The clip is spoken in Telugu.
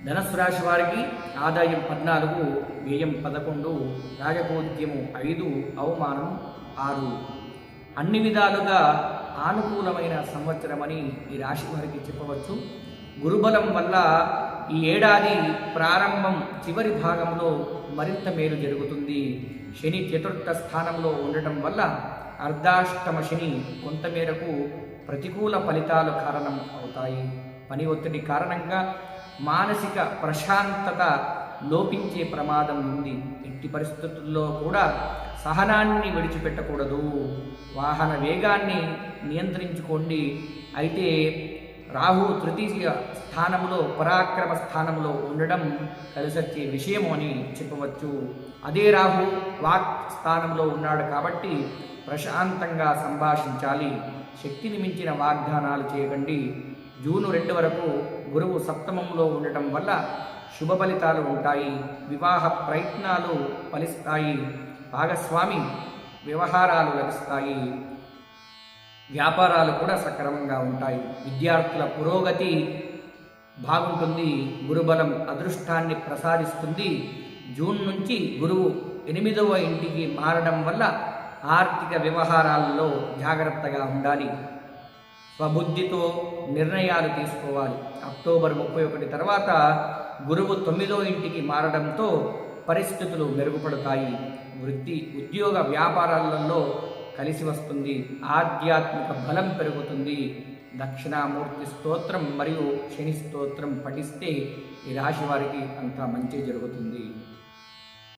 ధనుస్సు రాశి వారికి ఆదాయం 14, వ్యయం 11, రాజపూజ్యము 5, అవమానం 6. అన్ని విధాలుగా ఆనుకూలమైన సంవత్సరమని ఈ రాశి వారికి చెప్పవచ్చు. గురుబలం వల్ల ఈ ఏడాది ప్రారంభం చివరి భాగంలో మరింత మేలు జరుగుతుంది. శని చతుర్థ స్థానంలో ఉండటం వల్ల అర్ధాష్టమ శని కొంతమేరకు ప్రతికూల ఫలితాలు కారణం అవుతాయి. పని ఒత్తిడి కారణంగా మానసిక ప్రశాంతత లోపించే ప్రమాదం ఉంది. ఎట్టి పరిస్థితుల్లో కూడా సహనాన్ని విడిచిపెట్టకూడదు. వాహన వేగాన్ని నియంత్రించుకోండి. అయితే రాహు తృతీయ స్థానంలో పరాక్రమ స్థానంలో ఉండడం కలిసొచ్చే విషయము అని చెప్పవచ్చు. అదే రాహు వాక్ స్థానంలో ఉన్నాడు కాబట్టి ప్రశాంతంగా సంభాషించాలి. శక్తిని మించిన వాగ్దానాలు చేయకండి. జూన్ 2 వరకు గురువు సప్తమంలో ఉండటం వల్ల శుభ ఫలితాలు ఉంటాయి. వివాహ ప్రయత్నాలు ఫలిస్తాయి. భాగస్వామి వ్యవహారాలు లభిస్తాయి. వ్యాపారాలు కూడా సక్రమంగా ఉంటాయి. విద్యార్థుల పురోగతి బాగుంటుంది. గురుబలం అదృష్టాన్ని ప్రసాదిస్తుంది. జూన్ నుంచి గురువు 8వ ఇంటికి మారడం వల్ల ఆర్థిక వ్యవహారాల్లో జాగ్రత్తగా ఉండాలి. స్వబుద్ధితో నిర్ణయాలు తీసుకోవాలి. అక్టోబర్ 31 తర్వాత గురువు 9వ ఇంటికి మారడంతో పరిస్థితులు మెరుగుపడతాయి. వృత్తి, ఉద్యోగ వ్యాపారాలలో కలిసి వస్తుంది. ఆధ్యాత్మిక బలం పెరుగుతుంది. దక్షిణామూర్తి స్తోత్రం మరియు శని స్తోత్రం పఠిస్తే ఈ రాశి వారికి అంతా మంచి జరుగుతుంది.